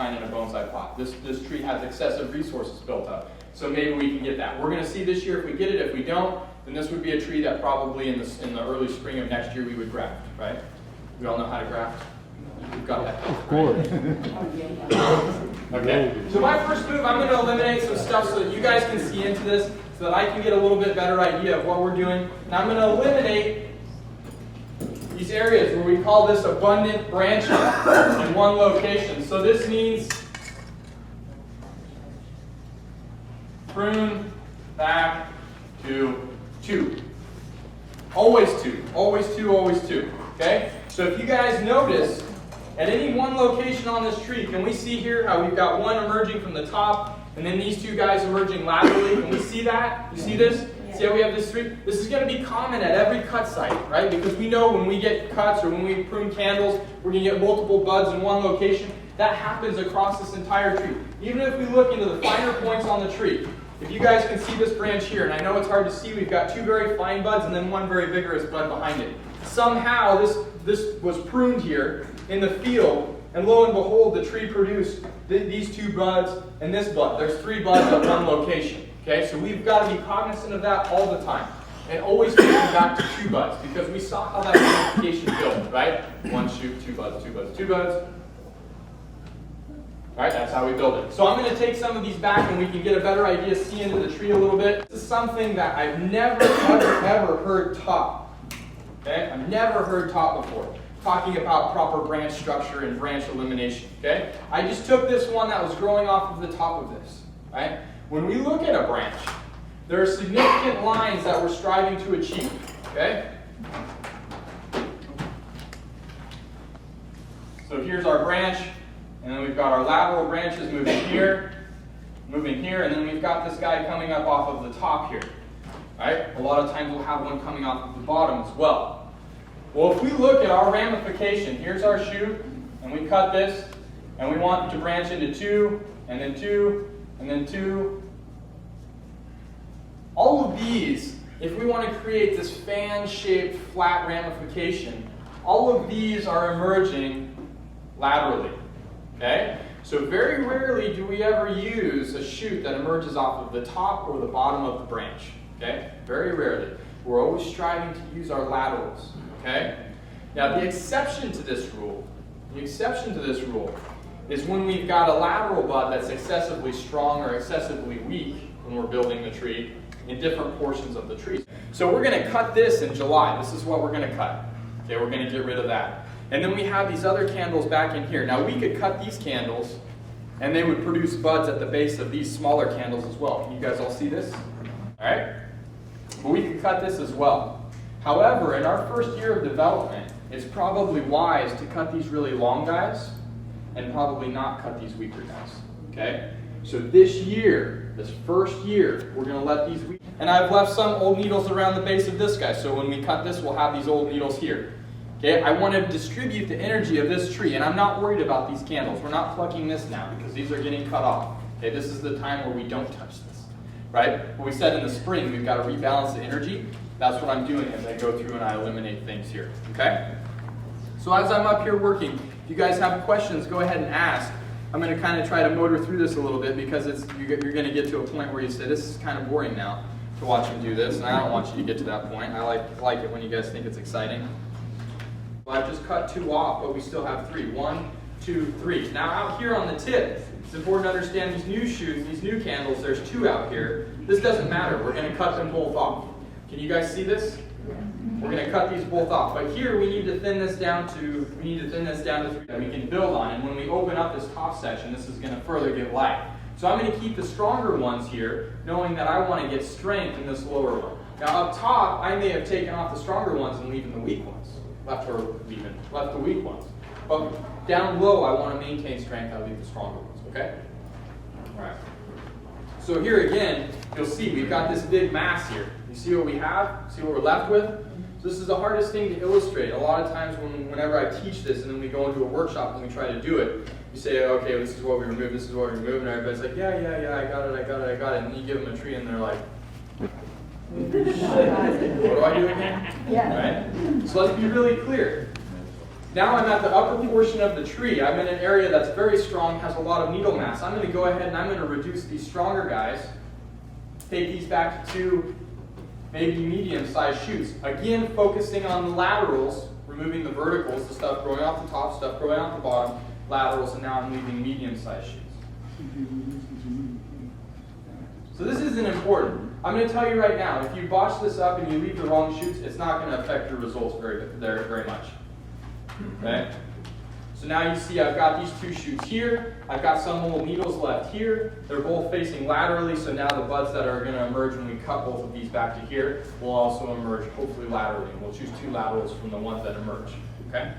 kind in a bonsai pot. This tree has excessive resources built up. So maybe we can get that. We're going to see this year if we get it. If we don't, then this would be a tree that probably in the early spring of next year we would graft, right? We all know how to graft? We've got that. Of course. Okay. So my first move, I'm going to eliminate some stuff so that you guys can see into this, so that I can get a little bit better idea of what we're doing. Now I'm going to eliminate these areas where we call this abundant branching in one location. So this means prune back to 2. Always 2. Always 2, always 2. Okay? So if you guys notice, at any one location on this tree, can we see here how we've got one emerging from the top, and then these two guys emerging laterally? Can we see that? You see this? See how we have this tree? This is going to be common at every cut site, right? Because we know when we get cuts or when we prune candles, we're going to get multiple buds in one location. That happens across this entire tree. Even if we look into the finer points on the tree, if you guys can see this branch here, and I know it's hard to see, we've got 2 very fine buds and then 1 very vigorous bud behind it. Somehow this was pruned here in the field, and lo and behold, the tree produced these 2 buds and this bud. There's 3 buds at one location. Okay, so we've got to be cognizant of that all the time. And always taking back to 2 buds, because we saw how that ramification built, right? 1 shoot, 2 buds, 2 buds, 2 buds. Right, that's how we build it. So I'm going to take some of these back and we can get a better idea, see into the tree a little bit. This is something that I've never, ever heard taught. Okay, I've never heard taught before, talking about proper branch structure and branch elimination. Okay, I just took this one that was growing off of the top of this. Right, when we look at a branch, there are significant lines that we're striving to achieve. Okay, so here's our branch. And then we've got our lateral branches moving here, and then we've got this guy coming up off of the top here. Right? A lot of times we'll have one coming off of the bottom as well. Well, if we look at our ramification, here's our shoot, and we cut this, and we want to branch into 2, and then 2, and then 2. All of these, if we want to create this fan-shaped flat ramification, all of these are emerging laterally. Okay? So very rarely do we ever use a shoot that emerges off of the top or the bottom of the branch. Okay? Very rarely. We're always striving to use our laterals. Okay? Now the exception to this rule is when we've got a lateral bud that's excessively strong or excessively weak when we're building the tree in different portions of the tree. So we're going to cut this in July. This is what we're going to cut. Okay, we're going to get rid of that. And then we have these other candles back in here. Now we could cut these candles and they would produce buds at the base of these smaller candles as well. Can you guys all see this? All right? But we could cut this as well. However, in our first year of development, it's probably wise to cut these really long guys and probably not cut these weaker guys. Okay? So this first year, we're going to let these weak. And I've left some old needles around the base of this guy. So when we cut this, we'll have these old needles here. Okay, I want to distribute the energy of this tree, and I'm not worried about these candles. We're not plucking this now because these are getting cut off. Okay, this is the time where we don't touch this, right? What we said in the spring, we've got to rebalance the energy. That's what I'm doing as I go through and I eliminate things here, okay? So as I'm up here working, if you guys have questions, go ahead and ask. I'm going to kind of try to motor through this a little bit because you're going to get to a point where you say, this is kind of boring now to watch them do this, and I don't want you to get to that point. I like it when you guys think it's exciting. Well, I've just cut 2 off, but we still have 3. 1, 2, 3. Now out here on the tip, it's important to understand these new shoots, these new candles, there's 2 out here. This doesn't matter. We're going to cut them both off. Can you guys see this? We're going to cut these both off. But here we need to thin this down to 3 that we can build on. And when we open up this top section, this is going to further give light. So I'm going to keep the stronger ones here, knowing that I want to get strength in this lower one. Now up top, I may have taken off the stronger ones and leaving the weak ones. Left the weak ones. But down low, I want to maintain strength. I leave the stronger ones. Okay? All right. So here again, you'll see we've got this big mass here. You see what we have? See what we're left with? So this is the hardest thing to illustrate. A lot of times whenever I teach this and then we go into a workshop and we try to do it, you say, okay, this is what we remove, this is what we remove, and everybody's like, yeah, I got it. And then you give them a tree and they're like, what do I do again? Yeah. Right? So let's be really clear. Now I'm at the upper portion of the tree. I'm in an area that's very strong, has a lot of needle mass. I'm going to go ahead and I'm going to reduce these stronger guys, take these back to 2, maybe medium-sized shoots. Again, focusing on the laterals, removing the verticals, the stuff growing off the top, stuff growing off the bottom, laterals, and now I'm leaving medium-sized shoots. So this isn't important. I'm going to tell you right now, if you botch this up and you leave the wrong shoots, it's not going to affect your results very much. Okay? So now you see I've got these 2 shoots here. I've got some little needles left here. They're both facing laterally, so now the buds that are going to emerge when we cut both of these back to here will also emerge, hopefully laterally. We'll choose 2 laterals from the ones that emerge. Okay?